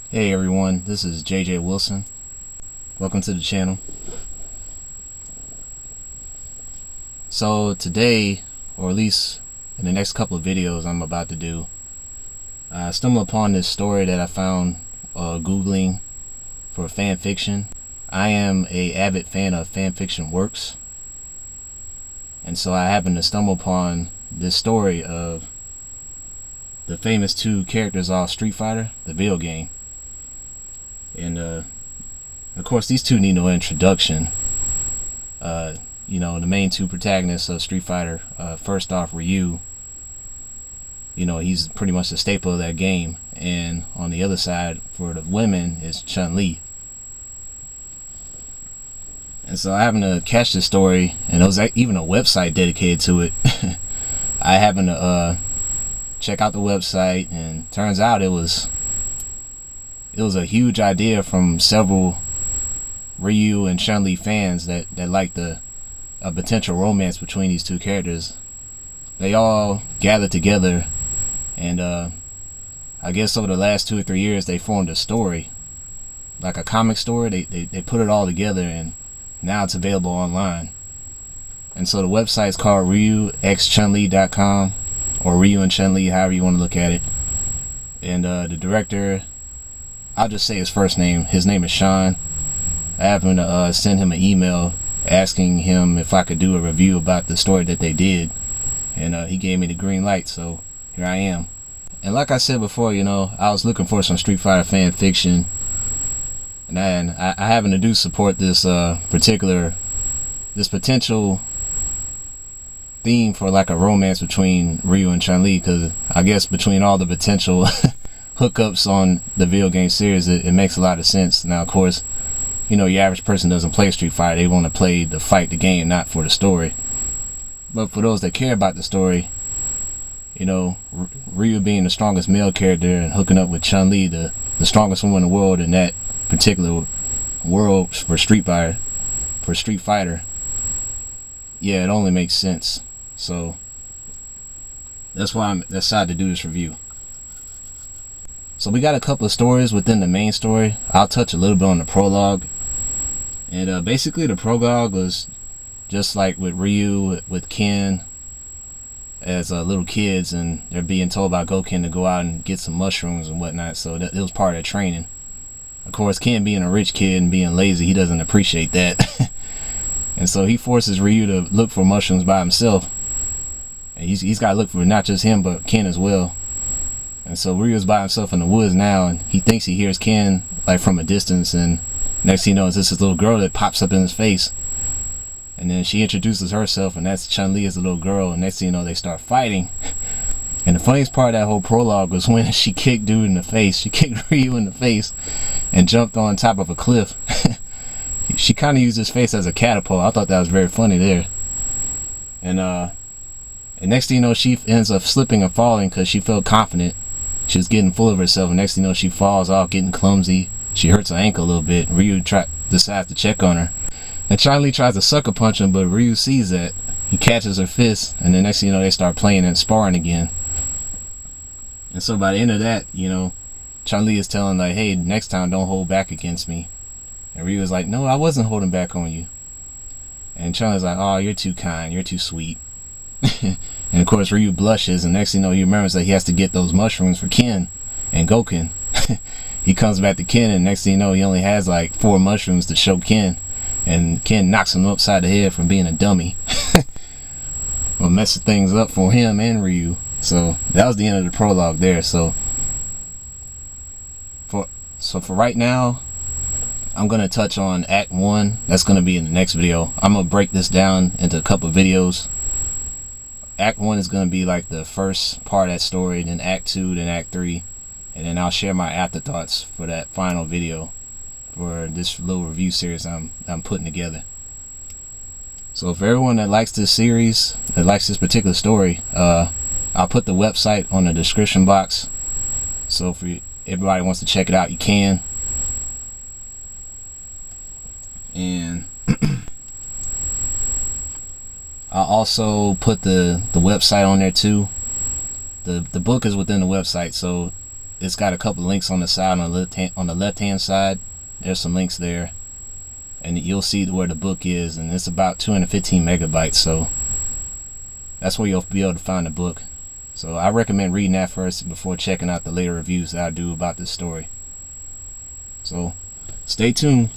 Hey everyone, this is JJ Wilson. Welcome to the channel. So today, or at least in the next couple of videos I'm about to do, I stumbled upon this story that I found Googling for fan fiction. I am an avid fan of fan fiction works, and so I happened to stumble upon this story of the famous two characters off Street Fighter, the video game. And of course, these two need no introduction. The main two protagonists of Street Fighter, first off, Ryu. He's pretty much the staple of that game. And on the other side, for the women, is Chun Li. And so I happened to catch this story, and there was even a website dedicated to it. I happened to check out the website, and turns out it was a huge idea from several Ryu and Chun Li fans that liked a potential romance between these two characters. They all gathered together, and I guess over the last 2 or 3 years they formed a story, like a comic story. They put it all together, and now it's available online. And so the website's called ryuxchunli.com, or Ryu and Chun Li, however you want to look at it. And the director, I'll just say his first name. His name is Sean. I happened to send him an email asking him if I could do a review about the story that they did, and he gave me the green light, so here I am. And like I said before, I was looking for some Street Fighter fan fiction, and I happen to support this potential theme for like a romance between Ryu and Chun Li, because I guess between all the potential hookups on the video game series, it makes a lot of sense. Now, of course, your average person doesn't play Street Fighter. They want to play to fight the game, not for the story. But for those that care about the story, Ryu being the strongest male character and hooking up with Chun Li, the strongest woman in the world in that particular world for Street Fighter, yeah, it only makes sense. So that's why I decided to do this review. So we got a couple of stories within the main story. I'll touch a little bit on the prologue. And basically the prologue was just like with Ryu, with Ken, as little kids, and they're being told by Goken to go out and get some mushrooms and whatnot. So it was part of their training. Of course, Ken being a rich kid and being lazy, he doesn't appreciate that. And so he forces Ryu to look for mushrooms by himself. And he's got to look for not just him, but Ken as well. And so Ryu's by himself in the woods now, and he thinks he hears Ken like from a distance, and next thing he knows, this little girl that pops up in his face. And then she introduces herself, and that's Chun Li as a little girl, and next thing you know, they start fighting. And the funniest part of that whole prologue was when she kicked dude in the face. She kicked Ryu in the face and jumped on top of a cliff. She kind of used his face as a catapult. I thought that was very funny there. And next thing you know, she ends up slipping and falling because she felt confident. She was getting full of herself, and next thing you know, she falls off, getting clumsy. She hurts her ankle a little bit. Ryu decides to check on her, and Chun Li tries to sucker punch him, but Ryu sees that. He catches her fist, and then next thing you know, they start playing and sparring again. And so by the end of that, Chun Li is telling like, "Hey, next time don't hold back against me." And Ryu is like, "No, I wasn't holding back on you." And Chun Li's like, "Oh, you're too kind. You're too sweet." And of course Ryu blushes, and next thing you know, he remembers that he has to get those mushrooms for Ken and Goken. He comes back to Ken, and next thing you know, he only has like 4 mushrooms to show Ken, and Ken knocks him upside the head from being a dummy. Well, messing things up for him and Ryu. So that was the end of the prologue there. So for right now, I'm gonna touch on Act 1. That's gonna be in the next video. I'm gonna break this down into a couple of videos. Act 1 is going to be like the first part of that story, then Act 2, then Act 3, and then I'll share my afterthoughts for that final video for this little review series I'm putting together. So for everyone that likes this series, that likes this particular story, I'll put the website on the description box, so if everybody wants to check it out, you can. And I'll also put the website on there too. The book is within the website, so it's got a couple links on the side, on the left hand side. There's some links there, and you'll see where the book is, and it's about 215 megabytes. So that's where you'll be able to find the book. So I recommend reading that first before checking out the later reviews that I do about this story. So stay tuned.